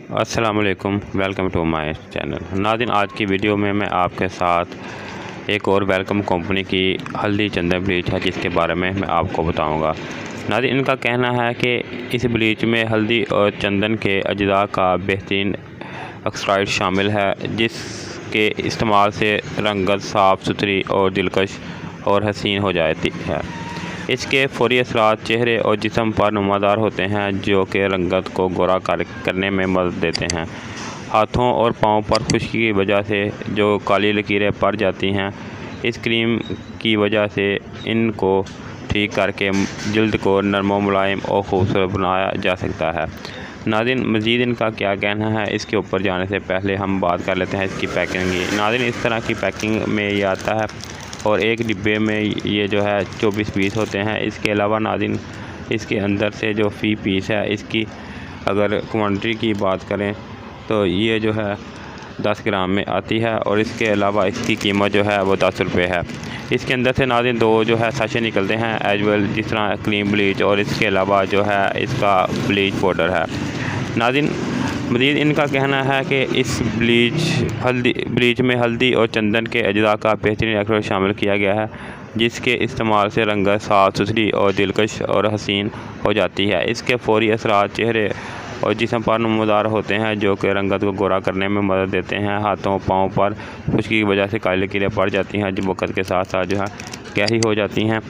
अस्सलाम वालेकुम, welcome to my channel. नाज़रीन, आज की वीडियो में मैं आपके साथ एक और वेलकम कंपनी की हल्दी चंदन ब्लीच है जिसके बारे में मैं आपको बताऊंगा। नाज़रीन, इनका कहना है कि इस ब्लीच में हल्दी और चंदन के अज्जा का बेहतरीन ऑक्साइड शामिल है जिसके इस्तेमाल से रंगत साफ़ सुथरी और दिलकश और हसीन हो जाती है। इसके फौरी असरात चेहरे और जिस्म पर नुमादार होते हैं जो कि रंगत को गोरा करने में मदद देते हैं। हाथों और पाँव पर खुश्की की वजह से जो काली लकीरें पड़ जाती हैं, इस क्रीम की वजह से इनको ठीक करके जल्द को नरम मुलायम और खूबसूरत बनाया जा सकता है। नाज़रीन, मज़ीद इनका क्या कहना है इसके ऊपर जाने से पहले हम बात कर लेते हैं इसकी पैकिंग की। नाज़रीन, इस तरह की पैकिंग में ये आता है और एक डिब्बे में ये जो है 24 पीस होते हैं। इसके अलावा नाज़रीन, इसके अंदर से जो फ़ी पीस है इसकी अगर क्वांटिटी की बात करें तो ये जो है 10 ग्राम में आती है और इसके अलावा इसकी कीमत जो है वो 10 रुपये है। इसके अंदर से नाज़रीन दो जो है साशे निकलते हैं एज वेल, जिस तरह क्रीम ब्लीच और इसके अलावा जो है इसका ब्लीच पाउडर है। नाज़रीन, मज़ीद इनका कहना है कि इस ब्लीच में हल्दी और चंदन के अज्जा का बेहतरीन एक्सट्रैक्ट शामिल किया गया है जिसके इस्तेमाल से रंगत साफ़ सुथरी और दिलकश और हसीन हो जाती है। इसके फौरी असरात चेहरे और जिस्म पर नमूदार होते हैं जो कि रंगत को गोरा करने में मदद देते हैं। हाथों पाँव पर खुश्की की वजह से काली लकीरें पड़ जाती हैं जो वक़्त के साथ साथ जो है गहरी हो जाती हैं।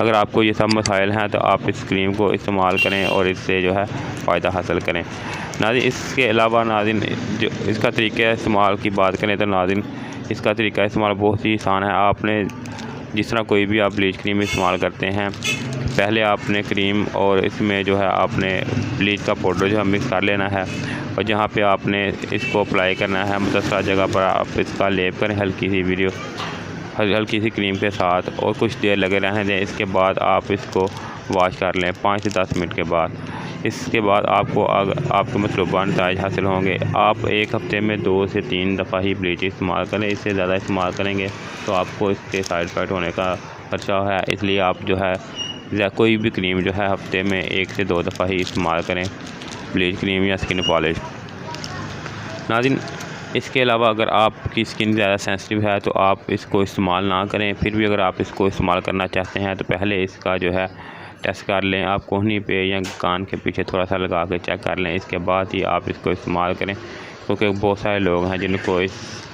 अगर आपको ये सब मसाइल हैं तो आप इस क्रीम को इस्तेमाल करें और इससे जो है फ़ायदा हासिल करें। नाज़रीन, इसके अलावा नाज़रीन जो इसका तरीक़ा इस्तेमाल की बात करें तो नाज़रीन इसका तरीक़ा इस्तेमाल बहुत ही आसान है। आपने जिस तरह कोई भी आप ब्लीच क्रीम इस्तेमाल करते हैं, पहले आपने क्रीम और इसमें जो है आपने ब्लीच का पाउडर जो है मिक्स कर लेना है और जहाँ पे आपने इसको अप्लाई करना है मुतस्सरा जगह पर आप इसका लेप करें हल्की सी क्रीम के साथ और कुछ देर लगे रहने दें। इसके बाद आप इसको वॉश कर लें 5 से 10 मिनट के बाद। इसके बाद आपको आपके मतलूबा नताइज हासिल होंगे। आप एक हफ़्ते में 2 से 3 दफ़ा ही ब्लीच इस्तेमाल करें। इससे ज़्यादा इस्तेमाल करेंगे तो आपको इसके साइड इफ़ेक्ट होने का खदशा है। इसलिए आप जो है कोई भी क्रीम जो है हफ़्ते में 1 से 2 दफ़ा ही इस्तेमाल करें, ब्लीच क्रीम या स्किन पॉलिश। नाज़रीन, इसके अलावा अगर आपकी स्किन ज़्यादा सेंसिटिव है तो आप इसको इस्तेमाल ना करें। फिर भी अगर आप इसको इस्तेमाल करना चाहते हैं तो पहले इसका जो है टेस्ट कर लें। आप कोहनी पे या कान के पीछे थोड़ा सा लगा के चेक कर लें। इसके बाद ही आप इसको इस्तेमाल करें, क्योंकि बहुत सारे लोग हैं जिनको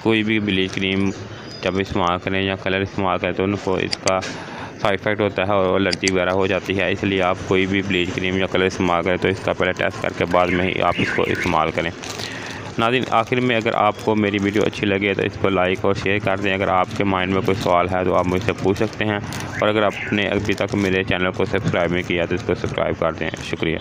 कोई भी ब्लीच क्रीम जब इस्तेमाल करें या कलर इस्तेमाल करें तो उनको इसका साइड इफ़ेक्ट होता है और एलर्जी वगैरह हो जाती है। इसलिए आप कोई भी ब्लीच क्रीम या कलर इस्तेमाल करें तो इसका पहले टेस्ट करके बाद में ही आप इसको इस्तेमाल करें। नाज़रीन, आखिर में अगर आपको मेरी वीडियो अच्छी लगे तो इसको लाइक और शेयर कर दें। अगर आपके माइंड में कोई सवाल है तो आप मुझसे पूछ सकते हैं और अगर आपने अभी तक मेरे चैनल को सब्सक्राइब नहीं किया तो इसको सब्सक्राइब कर दें। शुक्रिया।